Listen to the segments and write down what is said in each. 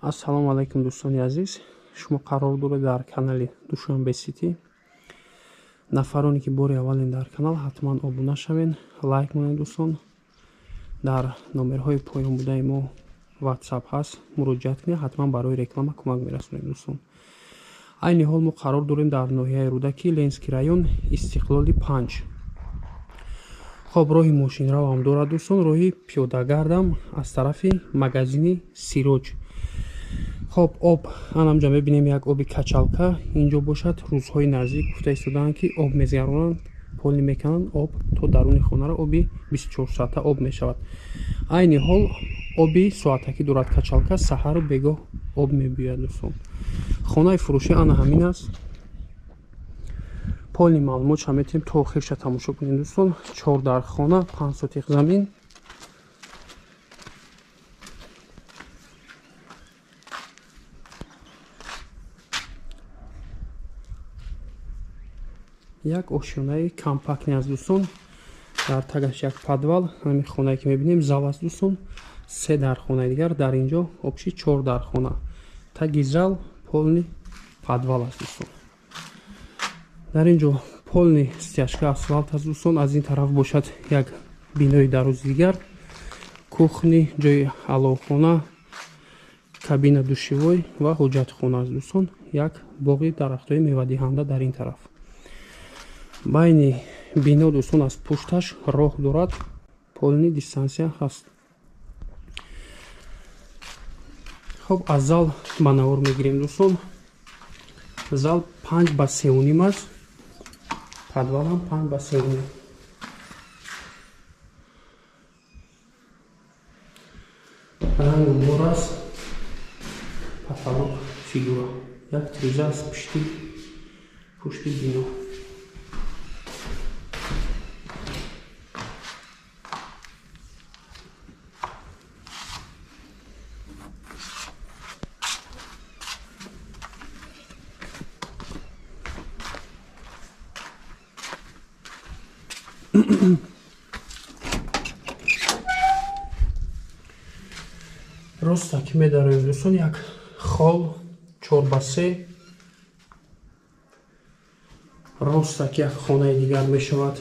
Ассалому алайкум дӯстони азиз. Шумо қарор доред дар канали Душанбе Сити. Нафароне ки бори аввалин дар канал, ҳатман обуна шавен, лайк монед дӯстон. Дар номерҳои поён будаи мо WhatsApp ҳаст, муроҷиат кунед, ҳатман барои реклама кӯмак мерасонем дӯстон. Айни ҳол мо қарор дорем дар ноҳияи Рудаки, Ленский район, Истиқлоли 5. хоб роҳи мошинравам дорад дӯстон, роҳи пиёдагардам аз тарафи магазини Сироҷ. хоб об анамҷа мебинем як оби качалка инҷо бошад. Рӯзҳои наздик гуфта истодаанд ки об мезгаронанд, полӣ мекунанд, об то даруни хонара оби 24 соата об мешавад. Айни ҳол оби соатакӣ дорад качалка, саҳару бегоҳ об мебиёяд дӯстон. хонаи фурӯшӣ ана ҳамин аст. полни маълумотша метавонем то охирша тамошо кунем дӯстон. 4 дар хона, 5 сотиқ замин. як ошёнаи компактни аст дӯстон. дар тагаш як подвал, ҳамин хонае ки мебинем зал аст дӯстон. 3 дар хонаи дигар, дар инҷо обши 4 дар хона. Таги зал полни подвал аст дӯстон. дар инҷо полни стяжка асфалт аст дӯстон. аз ин тараф бошад як бинои дарози дигар, кухни, ҷои аловхона, кабина душевой ва ҳоҷатхона аст дӯстон. як боғи дарахтҳои мевадиҳанда дар ин тараф. байни бино дӯстон аз пушташ роҳ дорад, полни дистансия ҳаст. хоб аз зал ба навор мегирем дӯстон. зал 5 ба 3.5 аст, подвалам 5 ба 3.5. рангу бор аст, потолок фигура, як тиреза аст пушти бино. Ростак медароем дӯстон, як хол 4 ба 3. ростак як хонаи дигар мешавад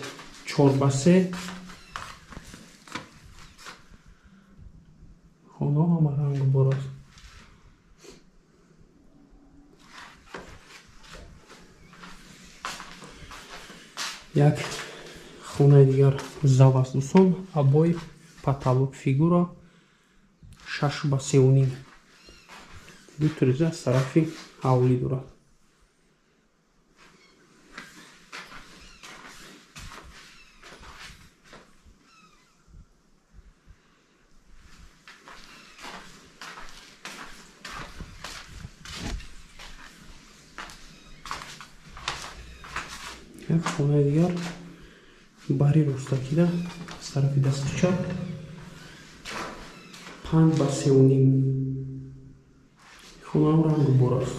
4 ба 3. хонаҳо ҳама рангу бор аст. як хонаи дигар зал аст дӯстон, абои потолок фигура 6 ба 3.5. ду тиреза аз тарафи ҳавлӣ дорад. як хонаи дигар бари ростакида аз тарафи дасти чап 5 ба 3.5. хонаам рангу бор аст.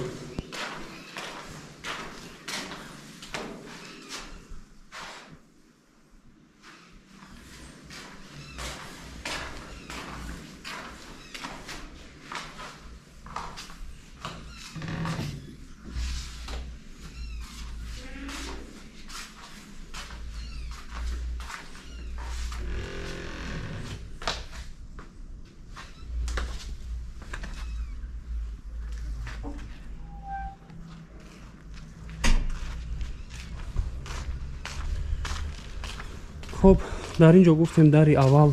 хоб дар инҷо гуфтем дари аввал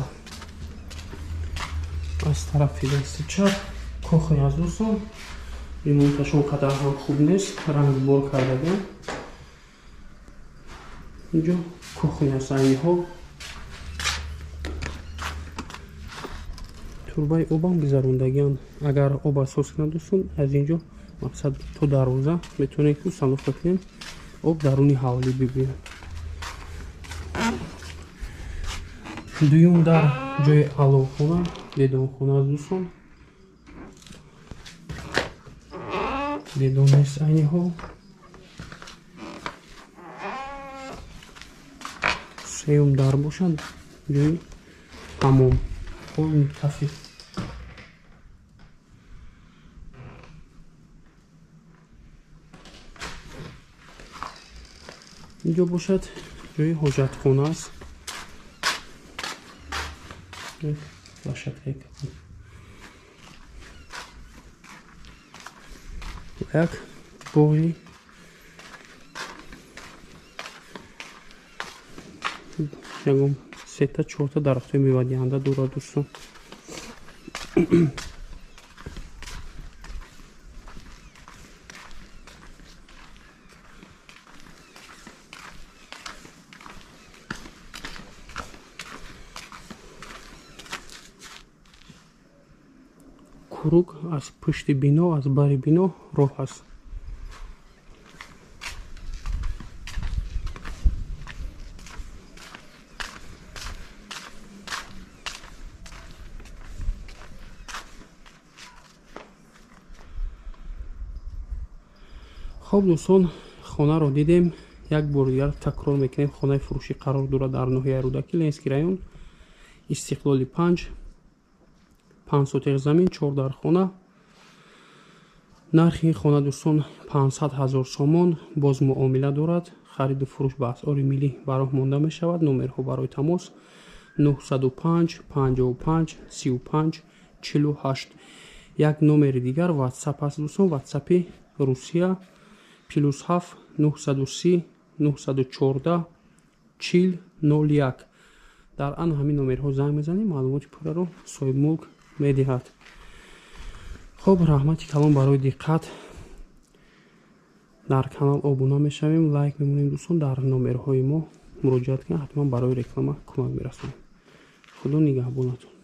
аз тарафи дасти чап кухня аст дӯстон. ремонташон қадар ҳам хуб нест, ранги бор кардагиам. инҷо кухня аст. айни ҳол турбаи обам гузарондагиам. агар об асос кунад дӯстон, аз инҷо мақсад то дарвоза метавонем установка кунем, об даруни ҳавлӣ бибиёд. дуюм дар ҷои аловхона, дедонхона аст дӯстон. дедон нест айни ҳол. сеюм дар бошад, ҷои ҳамом, полни кафе. اینجا باشد جای حاجتخانه است. باشد یک باغی ягон 3-4 дарахтои мевадиҳанда дорад дӯстон. курук аз пушти бино, аз бари бино роҳ аст. хоб дӯстон, хонаро дидем. як бор дигар такрор мекунем. хонаи фурӯшӣ қарор дорад дар ноҳияи рӯдаки Ленинский район, Истиқлоли 5 сотиқ замин, 4 дар хона. нархи хона дӯстон 500 000 сомон. боз муомила дорад. хариду фурӯш ба асъори миллӣ бароҳ монда мешавад. номерҳо барои тамос 905 55 35 48. як номери дигар ватсап аст дӯстон. ватсапи русия +7 930 914 40 01. дар ан ҳамин номерҳо занг мезанем, маълумоти пурраро соҳибмулк медиҳад. хоб, раҳмати калон барои диққат. дар канал обуна мешавем, лайк мемонем дӯстон. дар номерҳои мо муроҷиат кунед, ҳатман барои реклама кӯмак мерасонем. худо нигаҳбонатон.